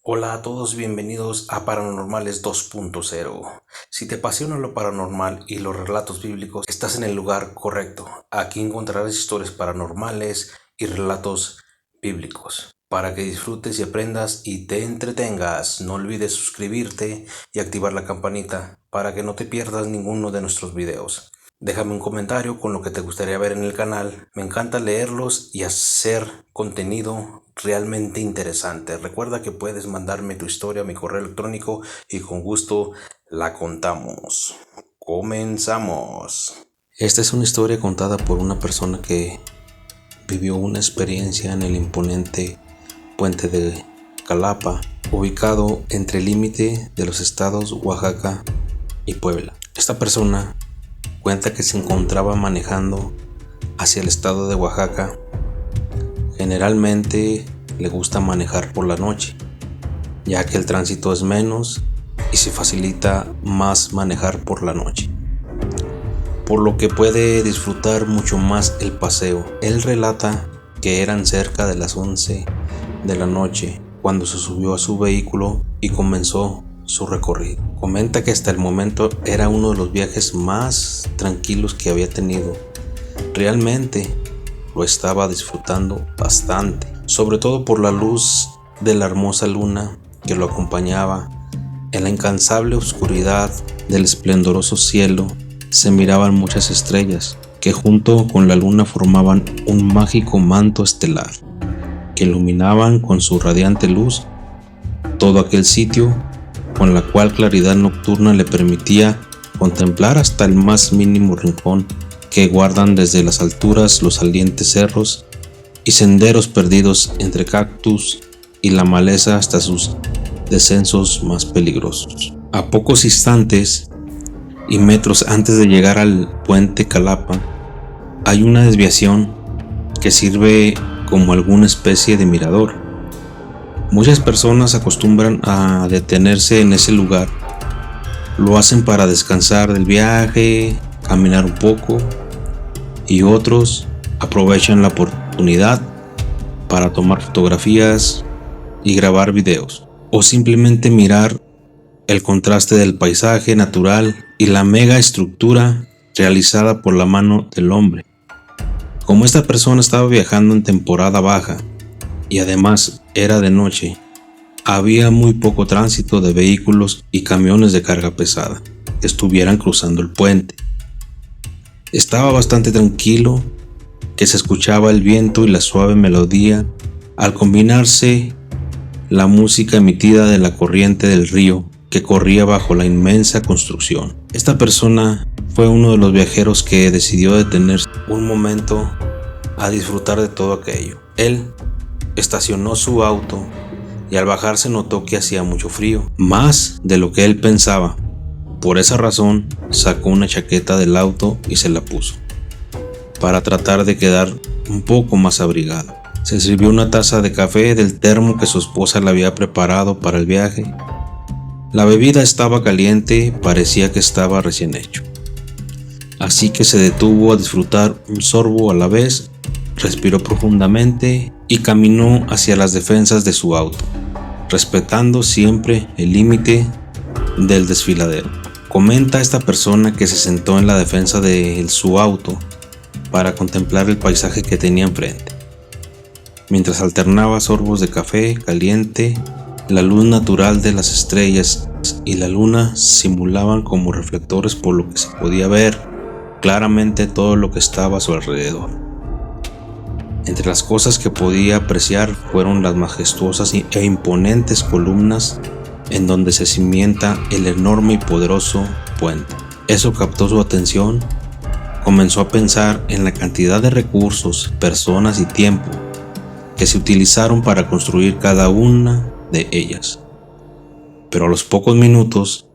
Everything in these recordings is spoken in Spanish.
Hola a todos, bienvenidos a Paranormales 2.0. Si te apasiona lo paranormal y los relatos bíblicos, estás en el lugar correcto. Aquí encontrarás historias paranormales y relatos bíblicos. Para que disfrutes y aprendas y te entretengas, no olvides suscribirte y activar la campanita para que no te pierdas ninguno de nuestros videos. Déjame un comentario con lo que te gustaría ver en el canal. Me encanta leerlos y hacer contenido realmente interesante. Recuerda que puedes mandarme tu historia a mi correo electrónico y con gusto la contamos. Comenzamos. Esta es una historia contada por una persona que vivió una experiencia en el imponente puente de Calapa, ubicado entre el límite de los estados Oaxaca y Puebla. Esta persona cuenta que se encontraba manejando hacia el estado de Oaxaca. Generalmente le gusta manejar por la noche, ya que el tránsito es menos y se facilita más manejar por la noche, por lo que puede disfrutar mucho más el paseo. Él relata que eran cerca de las 11 de la noche cuando se subió a su vehículo y comenzó su recorrido. Comenta que hasta el momento era uno de los viajes más tranquilos que había tenido. Realmente lo estaba disfrutando bastante, sobre todo por la luz de la hermosa luna que lo acompañaba. En la incansable oscuridad del esplendoroso cielo se miraban muchas estrellas que junto con la luna formaban un mágico manto estelar que iluminaban con su radiante luz todo aquel sitio, con la cual claridad nocturna le permitía contemplar hasta el más mínimo rincón que guardan desde las alturas los salientes cerros y senderos perdidos entre cactus y la maleza hasta sus descensos más peligrosos. A pocos instantes y metros antes de llegar al puente Calapa, hay una desviación que sirve como alguna especie de mirador. Muchas personas acostumbran a detenerse en ese lugar. Lo hacen para descansar del viaje, caminar un poco, y otros aprovechan la oportunidad para tomar fotografías y grabar videos, o simplemente mirar el contraste del paisaje natural y la mega estructura realizada por la mano del hombre. Como esta persona estaba viajando en temporada baja y además era de noche, había muy poco tránsito de vehículos y camiones de carga pesada que estuvieran cruzando el puente. Estaba bastante tranquilo, que se escuchaba el viento y la suave melodía al combinarse la música emitida de la corriente del río que corría bajo la inmensa construcción. Esta persona fue uno de los viajeros que decidió detenerse un momento a disfrutar de todo aquello. Él estacionó su auto y al bajarse notó que hacía mucho frío, más de lo que él pensaba. Por esa razón sacó una chaqueta del auto y se la puso, para tratar de quedar un poco más abrigado. Se sirvió una taza de café del termo que su esposa le había preparado para el viaje. La bebida estaba caliente, parecía que estaba recién hecho. Así que se detuvo a disfrutar un sorbo a la vez, respiró profundamente y caminó hacia las defensas de su auto, respetando siempre el límite del desfiladero. Comenta esta persona que se sentó en la defensa de su auto para contemplar el paisaje que tenía enfrente. Mientras alternaba sorbos de café caliente, la luz natural de las estrellas y la luna simulaban como reflectores, por lo que se podía ver claramente todo lo que estaba a su alrededor. Entre las cosas que podía apreciar fueron las majestuosas e imponentes columnas en donde se cimienta el enorme y poderoso puente. Eso captó su atención. Comenzó a pensar en la cantidad de recursos, personas y tiempo que se utilizaron para construir cada una de ellas. Pero a los pocos minutos,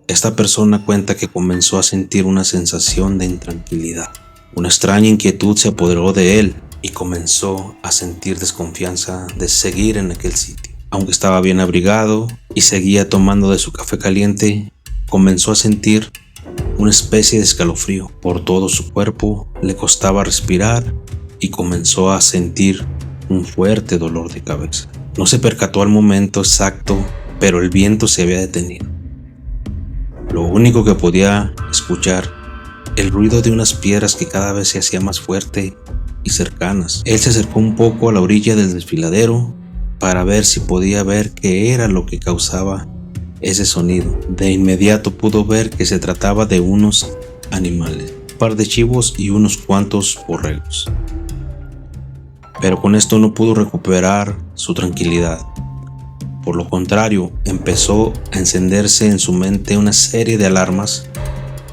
esta persona cuenta que comenzó a sentir una sensación de intranquilidad. Una extraña inquietud se apoderó de él y comenzó a sentir desconfianza de seguir en aquel sitio. Aunque estaba bien abrigado y seguía tomando de su café caliente, comenzó a sentir una especie de escalofrío por todo su cuerpo. Le costaba respirar y comenzó a sentir un fuerte dolor de cabeza. No se percató al momento exacto, pero el viento se había detenido. Lo único que podía escuchar, el ruido de unas piedras que cada vez se hacía más fuerte y cercanas. Él se acercó un poco a la orilla del desfiladero para ver si podía ver qué era lo que causaba ese sonido. De inmediato pudo ver que se trataba de unos animales, un par de chivos y unos cuantos borregos. Pero con esto no pudo recuperar su tranquilidad. Por lo contrario, empezó a encenderse en su mente una serie de alarmas.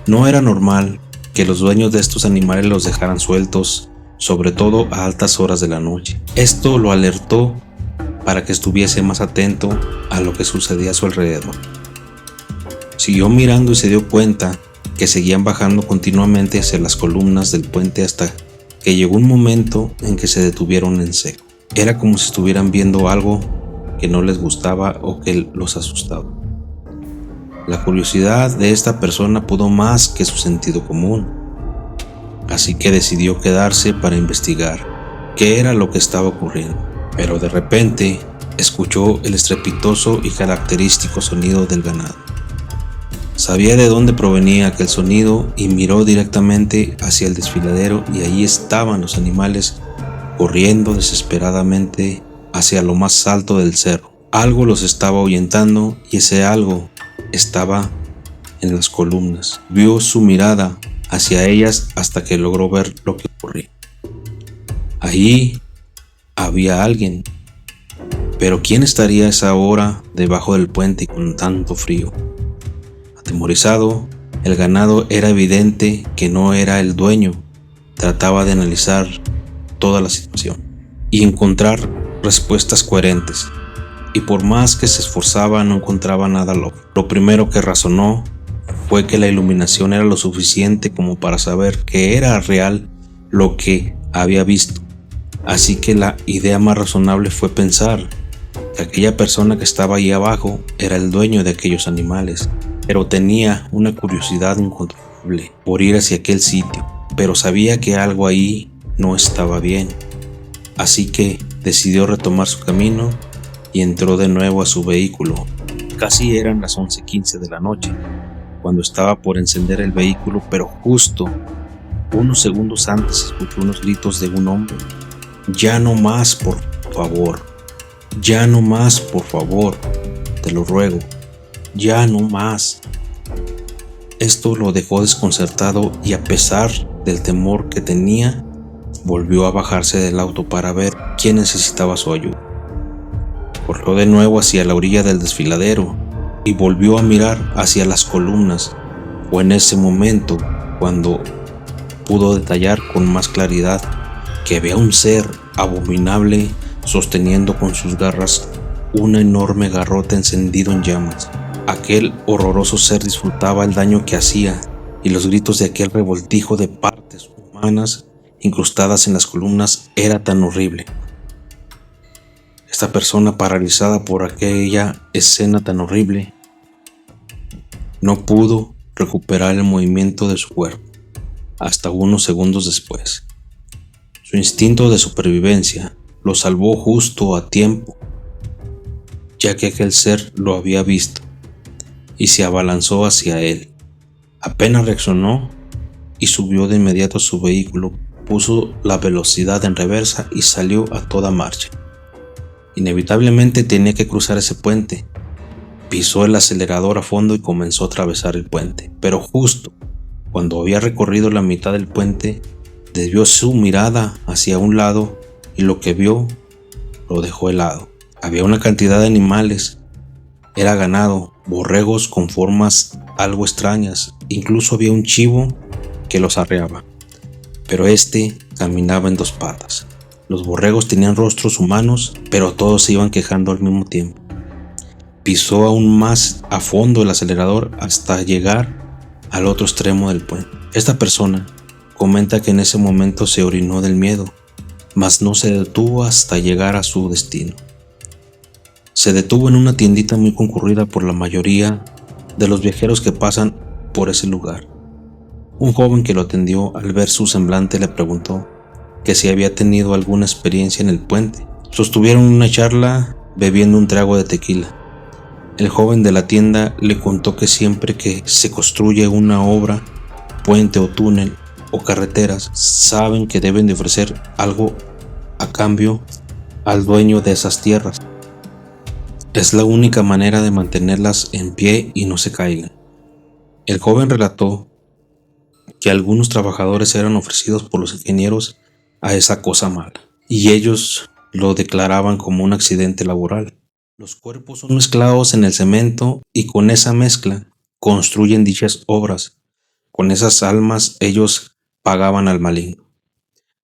No era normal que los dueños de estos animales los dejaran sueltos, sobre todo a altas horas de la noche. Esto lo alertó para que estuviese más atento a lo que sucedía a su alrededor. Siguió mirando y se dio cuenta que seguían bajando continuamente hacia las columnas del puente hasta que llegó un momento en que se detuvieron en seco. Era como si estuvieran viendo algo que no les gustaba o que los asustaba. La curiosidad de esta persona pudo más que su sentido común, así que decidió quedarse para investigar qué era lo que estaba ocurriendo. Pero de repente escuchó el estrepitoso y característico sonido del ganado. Sabía de dónde provenía aquel sonido y miró directamente hacia el desfiladero, y allí estaban los animales corriendo desesperadamente hacia lo más alto del cerro. Algo los estaba ahuyentando y ese algo estaba en las columnas. Vio su mirada hacia ellas hasta que logró ver lo que ocurría. Ahí había alguien, pero ¿quién estaría a esa hora debajo del puente y con tanto frío? Atemorizado, el ganado era evidente que no era el dueño. Trataba de analizar toda la situación y encontrar respuestas coherentes, y por más que se esforzaba no encontraba nada lógico. Lo primero que razonó fue que la iluminación era lo suficiente como para saber que era real lo que había visto. Así que la idea más razonable fue pensar que aquella persona que estaba ahí abajo era el dueño de aquellos animales, pero tenía una curiosidad incontrolable por ir hacia aquel sitio, pero sabía que algo ahí no estaba bien. Así que decidió retomar su camino y entró de nuevo a su vehículo. Casi eran las 11:15 de la noche cuando estaba por encender el vehículo, pero justo unos segundos antes escuchó unos gritos de un hombre. «Ya no más, por favor. Ya no más, por favor. Te lo ruego. Ya no más». Esto lo dejó desconcertado y, a pesar del temor que tenía, volvió a bajarse del auto para ver quién necesitaba su ayuda. Corrió de nuevo hacia la orilla del desfiladero y volvió a mirar hacia las columnas. Fue en ese momento cuando pudo detallar con más claridad que había un ser abominable sosteniendo con sus garras un enorme garrote encendido en llamas. Aquel horroroso ser disfrutaba el daño que hacía, y los gritos de aquel revoltijo de partes humanas incrustadas en las columnas era tan horrible. Esta persona, paralizada por aquella escena tan horrible, no pudo recuperar el movimiento de su cuerpo hasta unos segundos después. Su instinto de supervivencia lo salvó justo a tiempo, ya que aquel ser lo había visto y se abalanzó hacia él. Apenas reaccionó y subió de inmediato a su vehículo, puso la velocidad en reversa y salió a toda marcha. Inevitablemente tenía que cruzar ese puente. Pisó el acelerador a fondo y comenzó a atravesar el puente, pero justo cuando había recorrido la mitad del puente, desvió su mirada hacia un lado y lo que vio lo dejó helado. Había una cantidad de animales. Era ganado, borregos con formas algo extrañas. Incluso había un chivo que los arreaba, pero este caminaba en dos patas. Los borregos tenían rostros humanos, pero todos se iban quejando al mismo tiempo. Pisó aún más a fondo el acelerador hasta llegar al otro extremo del puente. Esta persona comenta que en ese momento se orinó del miedo, mas no se detuvo hasta llegar a su destino. Se detuvo en una tiendita muy concurrida por la mayoría de los viajeros que pasan por ese lugar. Un joven que lo atendió, al ver su semblante, le preguntó que si había tenido alguna experiencia en el puente. Sostuvieron una charla bebiendo un trago de tequila. El joven de la tienda le contó que siempre que se construye una obra, puente o túnel o carreteras, saben que deben de ofrecer algo a cambio al dueño de esas tierras. Es la única manera de mantenerlas en pie y no se caigan. El joven relató que algunos trabajadores eran ofrecidos por los ingenieros a esa cosa mala, y ellos lo declaraban como un accidente laboral. Los cuerpos son mezclados en el cemento y con esa mezcla construyen dichas obras. Con esas almas ellos pagaban al maligno.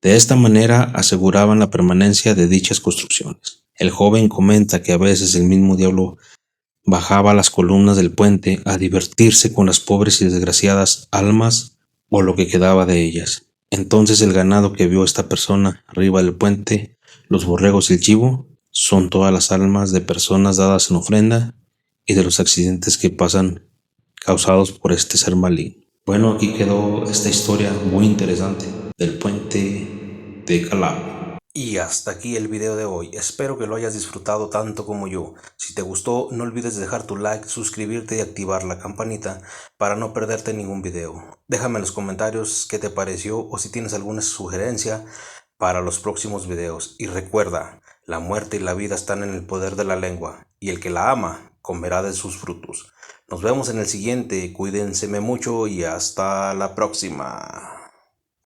De esta manera aseguraban la permanencia de dichas construcciones. El joven comenta que a veces el mismo diablo bajaba a las columnas del puente a divertirse con las pobres y desgraciadas almas o lo que quedaba de ellas. Entonces el ganado que vio esta persona arriba del puente, los borregos y el chivo, son todas las almas de personas dadas en ofrenda y de los accidentes que pasan causados por este ser maligno. Bueno, aquí quedó esta historia muy interesante del puente de Calab. Y hasta aquí el video de hoy. Espero que lo hayas disfrutado tanto como yo. Si te gustó, no olvides dejar tu like, suscribirte y activar la campanita para no perderte ningún video. Déjame en los comentarios qué te pareció o si tienes alguna sugerencia para los próximos videos. Y recuerda, la muerte y la vida están en el poder de la lengua, y el que la ama comerá de sus frutos. Nos vemos en el siguiente, cuídense mucho y hasta la próxima.